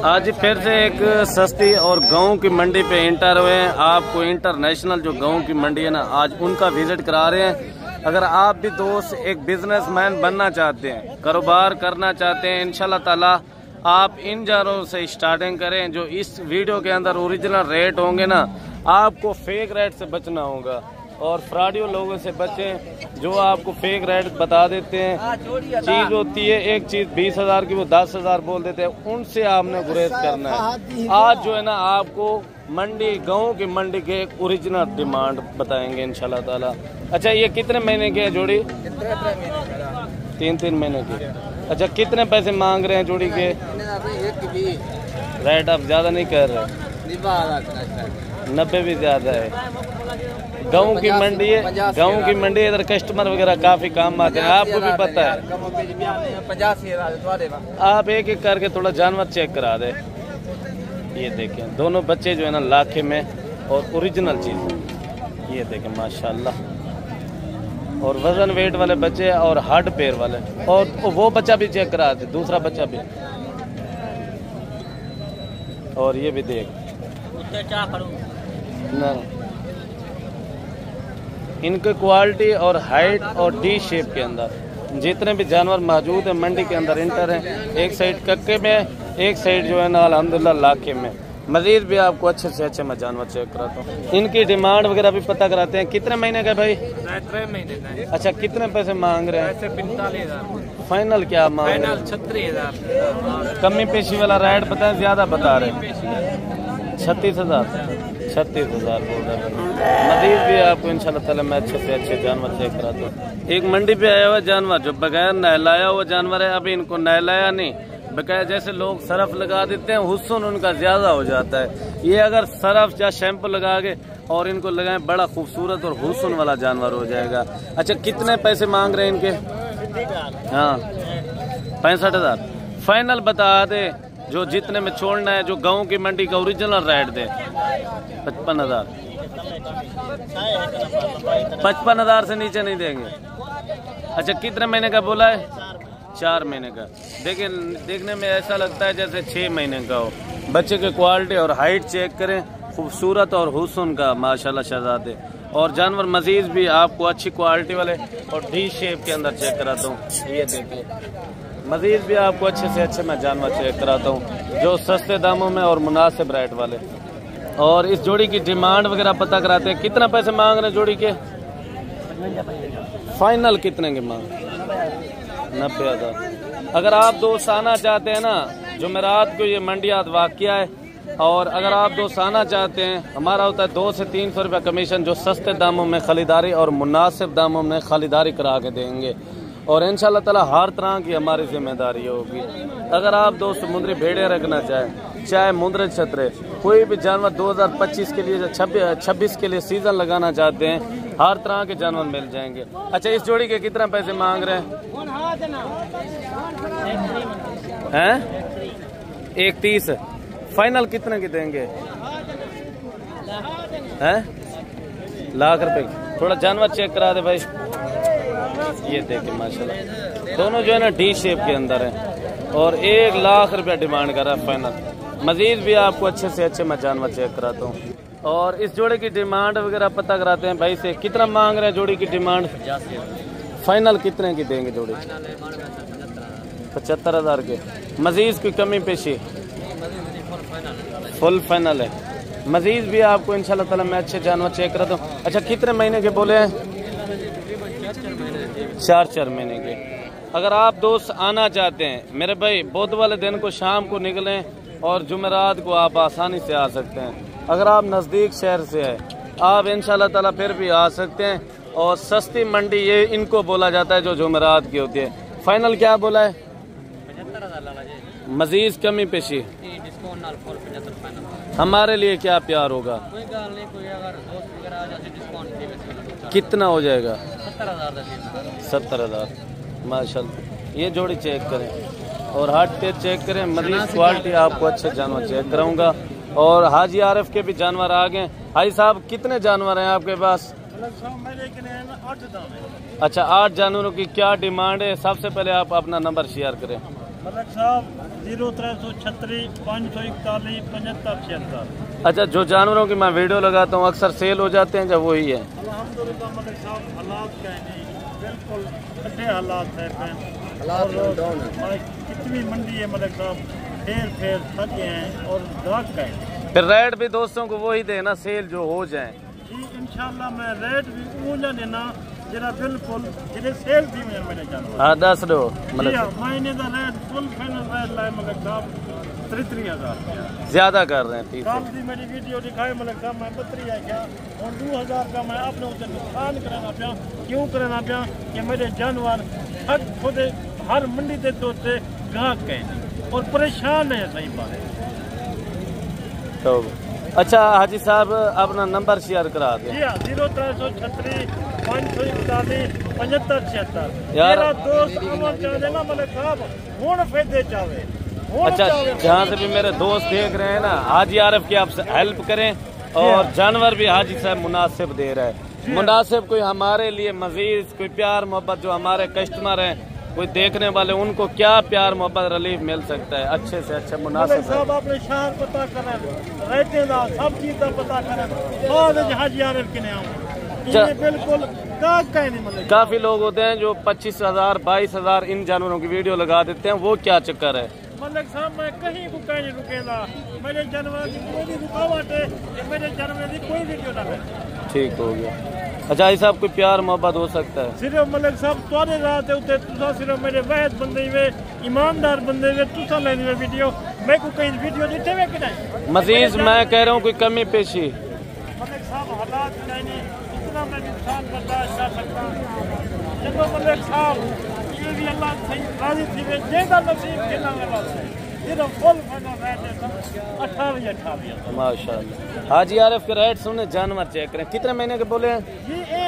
आज फिर से एक सस्ती और गांव की मंडी पे इंटर हुए हैं। आपको इंटरनेशनल जो गांव की मंडी है ना, आज उनका विजिट करा रहे हैं। अगर आप भी दोस्त एक बिजनेसमैन बनना चाहते हैं, कारोबार करना चाहते हैं, इंशाल्लाह ताला आप इन जानवरों से स्टार्टिंग करें। जो इस वीडियो के अंदर ओरिजिनल रेट होंगे ना, आपको फेक रेट से बचना होगा और फ्रॉडियों लोगों से बचें जो आपको फेक रेट बता देते हैं। चीज होती है एक चीज 20,000 की, वो 10,000 बोल देते हैं, उनसे आपने गुरेज करना है। आज जो है ना आपको मंडी, गाँव की मंडी के एक ओरिजिनल डिमांड बताएंगे इंशाल्लाह ताला। अच्छा, ये कितने महीने की है जोड़ी? 3 महीने की। अच्छा, कितने पैसे मांग रहे हैं जोड़ी के? रेट आप ज्यादा नहीं कर रहे? 90 भी ज्यादा है। गाँव की मंडी है, गाँव की मंडी इधर कस्टमर वगैरह काफी काम आते हैं, आपको भी पता है। आप एक एक करके थोड़ा जानवर चेक करा दे। ये देखें दोनों बच्चे जो है ना लाखे में और ओरिजिनल चीज। ये देखें माशाल्लाह, और वजन वेट वाले बच्चे और हार्ड पैर वाले। और वो बच्चा भी चेक करा दे, दूसरा बच्चा भी। और ये भी देख ना, इनके क्वालिटी और हाइट और डी शेप के अंदर जितने भी जानवर मौजूद हैं मंडी के अंदर इंटर हैं। एक साइड कक्के में, एक साइड जो है ना अल्हम्दुलिल्लाह लाखे में। मजीद भी आपको अच्छे से अच्छे मैं जानवर चेक कराता हूँ। इनकी डिमांड वगैरह भी पता कराते हैं। कितने महीने का भाई? 3 महीने का। अच्छा, कितने पैसे मांग रहे हैं? 45,000। फाइनल क्या मांग रहे हैं? 36,000। कमी पेशी वाला रेट बताए, ज्यादा बता रहे हैं। 36,000 बोल रहे हैं। मजीद भी आपको इंशाल्लाह ताला मैं अच्छे से अच्छे जानवर चेक कराता हूँ। एक मंडी पे आया हुआ जानवर जो बगैर नहलाया हुआ जानवर है, अभी इनको नहलाया नहीं, बकाया जैसे लोग सरफ लगा देते हैं, हुस्न उनका ज्यादा हो जाता है। ये अगर सरफ या शैम्पू लगा के और इनको लगाएं, बड़ा खूबसूरत और हुस्न वाला जानवर हो जाएगा। अच्छा, कितने पैसे मांग रहे हैं इनके? हाँ, 65,000 फाइनल बता दे। जो जितने में छोड़ना है, जो गाँव की मंडी का ओरिजिनल रेट दे। 55,000 55,000 से नीचे नहीं देंगे। अच्छा, कितने महीने का बोला है? 4 महीने का। देखिए, देखने में ऐसा लगता है जैसे 6 महीने का हो। बच्चे की क्वालिटी और हाइट चेक करें, खूबसूरत और हुस्न का माशाल्लाह शहजादे। और जानवर मजीद भी आपको अच्छी क्वालिटी वाले और डी शेप के अंदर चेक कराता हूँ। ये देखिए, मजीद भी आपको अच्छे से अच्छे मैं जानवर चेक कराता हूँ जो सस्ते दामों में और मुनासिब रेट वाले। और इस जोड़ी की डिमांड वगैरह पता कराते हैं। कितना पैसे मांग रहे हैं जोड़ी के? फाइनल कितने के मांग? 90,000। अगर आप दोस्त आना चाहते हैं ना, जुमेरात को ये मंडियात वाक़या है, और अगर आप दोस्त आना चाहते हैं, हमारा होता है 200 से 300 रुपये कमीशन, जो सस्ते दामों में खरीदारी और मुनासिब दामों में खरीदारी करा के देंगे। और इंशाल्लाह ताला हर तरह की हमारी जिम्मेदारी होगी। अगर आप दोस्त मुंदरी भेड़े रखना चाहें, चाहे मुंदरे छतरे, कोई भी जानवर 2025 के लिए, 26 के लिए सीजन लगाना चाहते हैं, हर तरह के जानवर मिल जाएंगे। अच्छा, इस जोड़ी के कितना पैसे मांग रहे हैं? 130 फाइनल कितने की देंगे? हैं? लाख रुपए। थोड़ा जानवर चेक करा दे भाई। ये देखिए माशाल्लाह, दोनों जो है ना डी शेप के अंदर है और 1 लाख रुपया डिमांड कर रहा है फाइनल। मजीद भी आपको अच्छे से अच्छे मैं जानवर चेक कराता हूँ। और इस जोड़े की डिमांड वगैरह पता कराते हैं भाई से। कितना मांग रहे हैं जोड़ी की डिमांड? फाइनल कितने की देंगे जोड़ी? 75,000 के। मजीद की कमी पेशी? फुल फाइनल है। मजीद भी आपको इंशाल्लाह ताला मैं अच्छे जानवर चेक कराता हूँ। अच्छा, कितने महीने के बोले हैं? 4 महीने के। अगर आप दोस्त आना चाहते हैं मेरे भाई, बुध वाले दिन को शाम को निकलें और जुमेरात को आप आसानी से आ सकते हैं। अगर आप नज़दीक शहर से हैं, आप इंशाल्लाह ताला फिर भी आ सकते हैं। और सस्ती मंडी ये इनको बोला जाता है जो जुमेरात की होती है। फाइनल क्या बोला है? 75,000। मजीद कमी पेशी? हमारे लिए क्या प्यार होगा? कितना हो जाएगा? 70,000। माशाल्लाह, ये जोड़ी चेक करें और हार्ट पे चेक करें। मजीद क्वालिटी आपको अच्छे जानवर चेक कराऊंगा। और हाजी आरिफ के भी जानवर आ गए। हाजी साहब, कितने जानवर हैं आपके पास? अच्छा, 8 जानवरों की क्या डिमांड है? सबसे पहले आप अपना नंबर शेयर करें। 0336 541 75 76। अच्छा, जो जानवरों की मैं वीडियो लगाता हूँ अक्सर सेल हो जाते हैं, जब वही है? अल्हम्दुलिल्लाह मलिक साहब, हालात क्या है बिल्कुल अच्छे हालात है। कितनी मंडी है मलिक साहब, फेर थके हैं और ग्राहक का है। फिर रेट भी दोस्तों को वही देना, सेल जो हो जाए जी इंशाल्लाह। मैं रेट भी ऊंचा देना जरा बिल्कुल जिन्हें सेल थी मेरे जानवर। हाँ, 10 दो मतलब महीने का रेट फुल फाइनल रेट लाए मलिक साहब 33,000 ज्यादा कर रहे हैं। 30 कल दी मेरी वीडियो दिखाए मलिक साहब, मैं 32 है क्या और 2,000 का मैं अपने उसे नुकसान कराना पाया। क्यों कराना पाया कि मेरे जानवर हर खुद हर मंडी के दोते ग्राहक गए और परेशान है। सही बात है। तो अच्छा हाजी साहब, अपना नंबर शेयर करा दें। जी हाँ, 0336 541 75 76। यार मेरा दोस्त अमर चाहे ना मलिक साहब हूं फायदे चाहे। अच्छा, जहाँ से भी मेरे दोस्त देख रहे हैं ना, हाजी आरिफ की आप हेल्प करें, और जानवर भी हाजी साहब मुनासिब दे रहे हैं। मुनासिब कोई हमारे लिए मजीद कोई प्यार मोहब्बत, जो हमारे कस्टमर हैं, कोई देखने वाले, उनको क्या प्यार मोहब्बत रिलीफ मिल सकता है अच्छे से अच्छा मुनासिब साहब। आपने शहर पता करें, रहते दा सब चीज का पता करें, हाजी आरिफ के नाम बिल्कुल नहीं। काफी लोग होते हैं जो 25,000 22,000 इन जानवरों की वीडियो लगा देते हैं, वो क्या चक्कर है? मलिक साहब मैं कहीं को कहीं नहीं रुकेगा, मेरे जानवर की कोई भी रुकावट है, मेरे जानवर की कोई वीडियो ना है। ठीक हो गया। अच्छा भाई साहब, कोई प्यार मोहब्बत हो सकता है? सिर्फ मलिक साहब तुहारे रात है तुसा सिर्फ मेरे वहद बंदे वे ईमानदार बंदे वे तुसा लेनी वे वीडियो, मैं को कहीं वीडियो देते हुए कि नहीं। मजीद मैं कह रहा हूँ कोई कमी पेशी मलिक साहब हालात नहीं, इतना मैं नुकसान बर्दाश्त कर सकता हूँ। जब मलिक साहब ये भी अल्लाह सही राजी थी वे जेदा नसीब खेलना वाला सिर्फ फुल फाइनल रेट है 18। माशाल्लाह। हाजी आरिफ के रेट सुने, जानवर चेक करें। कितने महीने के बोले हैं? ये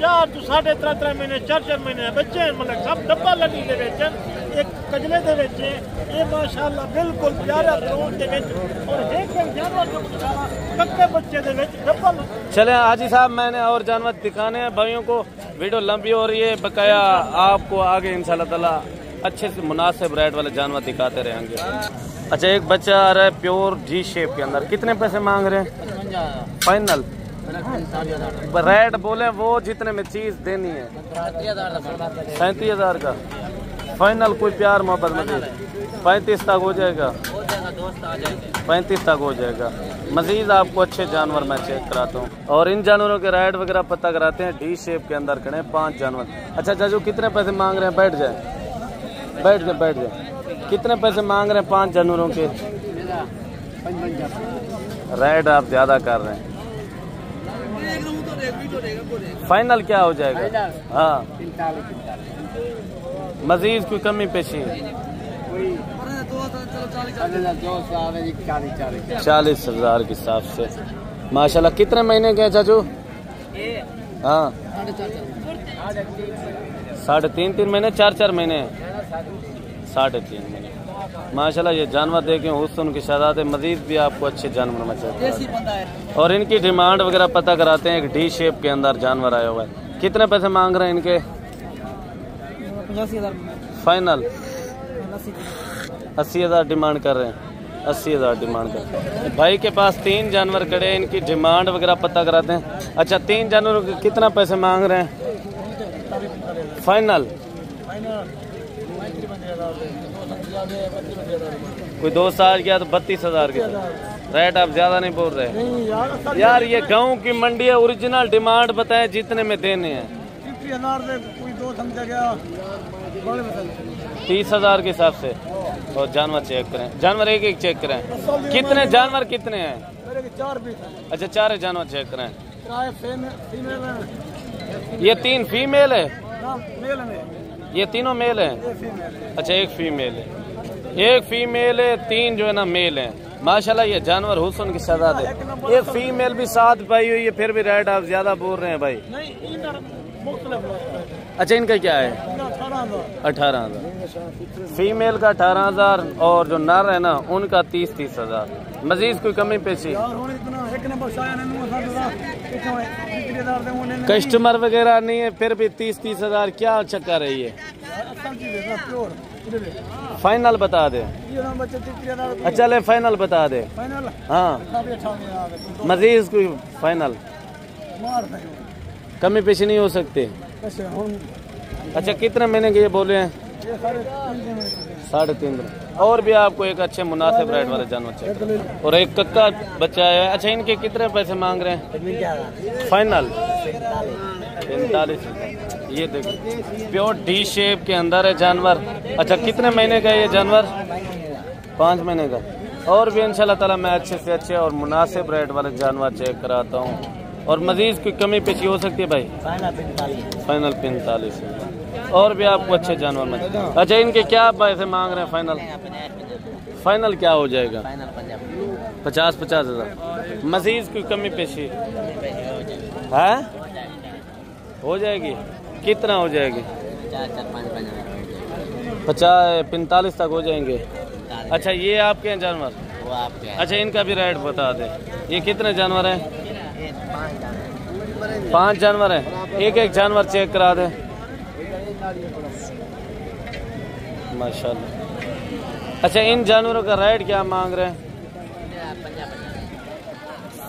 4 तो 3.5 महीने 4 महीने बच्चे हैं। मतलब सब डब्बा लगी दे बेचन, एक कजले दे बेचे, ये माशाल्लाह बिल्कुल प्यारा तोड़ दे बेच और एक जानवर जो कक्के बच्चे दे बेच डब्बा। चले हाजी साहब, मैंने और जानवर दिखाने हैं भाइयों को। वीडियो लंबी हो रही है, बकाया आपको आगे इंशाल्लाह ताला अच्छे से मुनासिब रेट वाले जानवर दिखाते रहेंगे। अच्छा, एक बच्चा आ रहा है प्योर जी शेप के अंदर, कितने पैसे मांग रहे हैं फाइनल? रेट बोले वो जितने में चीज देनी है। 37,000 का फाइनल। कोई प्यार मोहब्बत मजीद 35 तक हो जाएगा, 35 तक हो जाएगा। मजीद आपको अच्छे जानवर मैं चेक कराता हूँ और इन जानवरों के रेट वगैरह पता कराते हैं। डी शेप के अंदर खड़े 5 जानवर। अच्छा चाचू, कितने पैसे मांग रहे हैं? बैठ जाए बैठ जाए। कितने पैसे मांग रहे हैं 5 जानवरों के? रेट आप ज्यादा कर रहे हैं। फाइनल क्या हो जाएगा? हाँ, मजीद कोई कमी पेशी? 40,000 के हिसाब से माशाल्लाह। कितने महीने के हैं चाचू? हाँ, 3.5 महीने 4 महीने 3.5 महीने माशाल्लाह। ये जानवर देखें, हुस्न की शहजादे। मजीद भी आपको अच्छे जानवर में चाहिए और इनकी डिमांड वगैरह पता कराते हैं। एक डी शेप के अंदर जानवर आया हुआ है। कितने पैसे मांग रहे हैं इनके? 85,000 फाइनल। 80,000 डिमांड कर रहे हैं। 80,000 डिमांड कर रहे हैं। भाई के पास 3 जानवर खड़े हैं, इनकी डिमांड वगैरह पता कराते हैं। अच्छा, 3 जानवरों के कितना पैसे मांग रहे हैं फाइनल? कोई 2 साल गया तो 32,000 के रेट। आप ज्यादा नहीं बोल रहे यार, ये गांव की मंडी है। ओरिजिनल डिमांड बताएं जितने में देने हैं। 30,000 के हिसाब से। और जानवर चेक करें, जानवर एक एक चेक करें। कितने जानवर कितने हैं? 4 अच्छा, 4 जानवर चेक करें। ये 3 फीमेल है, ये तीनों मेल हैं? अच्छा, एक फीमेल है, एक फीमेल है, 3 जो है ना मेल हैं। माशाल्लाह ये जानवर हुस्न की शहजाद है। एक फीमेल भी साथ पाई हुई है, फिर भी रेट आप ज्यादा बोल रहे हैं भाई। अच्छा, इनका क्या है? 18,000। फीमेल का 18,000 और जो नर है ना उनका 30,000। मजीद कोई कमी पेशी? कस्टमर वगैरह नहीं है, फिर भी 30,000 क्या चक्कर है ये? फाइनल बता दे। अच्छा ले फाइनल बता दे। हाँ मजीद कोई फाइनल कमी पेशी नहीं हो सकती। अच्छा कितने महीने के ये बोले हैं? 3.5 दिन। और भी आपको एक अच्छे मुनासिब रेट वाले जानवर चाहिए और एक कक्का बच्चा है। अच्छा इनके कितने पैसे मांग रहे हैं फाइनल? 45। ये देखो प्योर डी शेप के अंदर है जानवर। अच्छा कितने महीने का है ये जानवर? 5 महीने का। और भी इंशाल्लाह ताला मैं अच्छे से अच्छे और मुनासिब रेट वाले जानवर चेक कराता हूँ। और मजीद कोई कमी पेशी हो सकती है भाई? फाइनल 45। और भी आपको अच्छे जानवर मिल। अच्छा इनके क्या पैसे मांग रहे हैं फाइनल? फाइनल क्या हो जाएगा? 50 हज़ार। मजीद कोई कमी पेशी है? हो जाएगी। कितना हो जाएगी? 45 तक हो जाएंगे। अच्छा ये आपके हैं जानवर? वो आपके। अच्छा इनका भी रेट बता दे। ये कितने जानवर हैं? 5 जानवर हैं। एक जानवर चेक करा दे। माशाल्लाह। अच्छा इन जानवरों का रेट क्या मांग रहे हैं?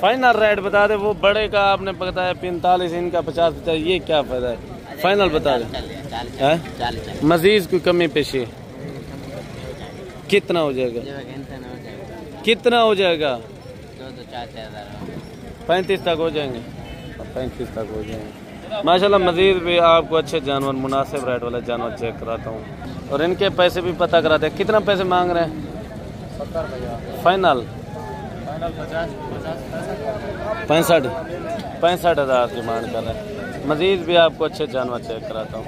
फाइनल रेट बता दे। वो बड़े का आपने बताया 45, इनका 50। ये क्या फायदा है? फाइनल बता दे। मजीद कोई कमी पेशी कितना हो जाएगा? कितना हो जाएगा? 35 तक हो जाएंगे। 35 तक हो जाएंगे माशाल्लाह। मजीद भी आपको अच्छे जानवर मुनासिब रेट वाले जानवर चेक कराता हूँ और इनके पैसे भी पता कराते हैं। कितना पैसे मांग रहे हैं? 70 फाइनल 65 हज़ार डिमांड कर रहे हैं। मजीद भी आपको अच्छे जानवर चेक कराता हूँ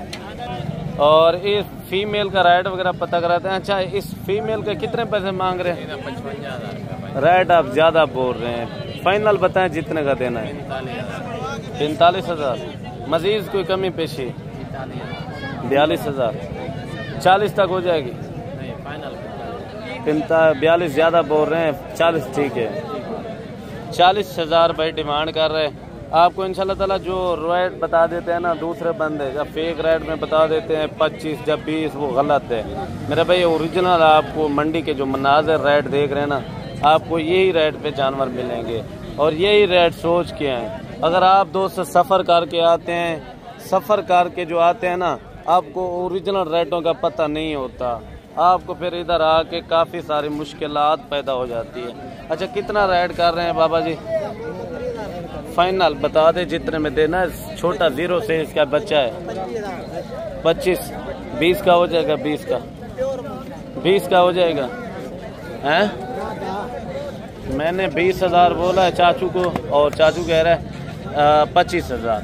और इस फीमेल का रेट वगैरह पता कराते हैं। अच्छा इस फीमेल के कितने पैसे मांग रहे हैं? 55,000। रेट आप ज़्यादा बोल रहे हैं। फाइनल बताएं जितने का देना है। 45 हज़ार। मजीद कोई कमी पेशी? 42 हज़ार। 40 तक हो जाएगी। 42 ज़्यादा बोल रहे हैं। 40 ठीक है। 40 हज़ार रुपये डिमांड कर रहे हैं। आपको इंशाल्लाह ताला जो रेट बता देते हैं ना दूसरे बंदे, जब फेक रेट में बता देते हैं 25 जब 20, वो गलत है मेरे भाई। ओरिजिनल आपको मंडी के जो मनाज़र रेट देख रहे हैं ना, आपको यही रेट पे जानवर मिलेंगे और यही रेट सोच के हैं। अगर आप दोस्त सफ़र करके आते हैं, सफ़र करके जो आते हैं ना, आपको ओरिजिनल रेटों का पता नहीं होता। आपको फिर इधर आके काफ़ी सारी मुश्किलात पैदा हो जाती है। अच्छा कितना रेट कर रहे हैं बाबा जी? फाइनल बता दे जितने में देना। छोटा 0 से इसका बच्चा है 25। 20 का हो जाएगा। 20 का हो जाएगा हैं? मैंने 20 हज़ार बोला है चाचू को और चाचू कह रहा है 25 हज़ार।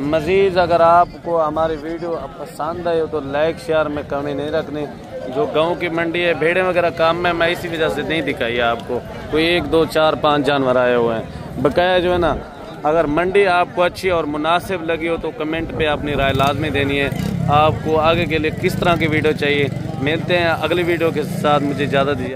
मज़ीद अगर आपको हमारी वीडियो पसंद आए तो लाइक शेयर में कमी नहीं रखनी। जो गांव की मंडी है, भेड़ें वगैरह काम में मैं इसी वजह से नहीं दिखाई आपको। कोई 1, 2, 4, 5 जानवर आए हुए हैं। बकाया जो है ना, अगर मंडी आपको अच्छी और मुनासिब लगी हो तो कमेंट पे अपनी राय लाजमी देनी है। आपको आगे के लिए किस तरह की वीडियो चाहिए। मिलते हैं अगली वीडियो के साथ। मुझे इजाज़त दीजिए।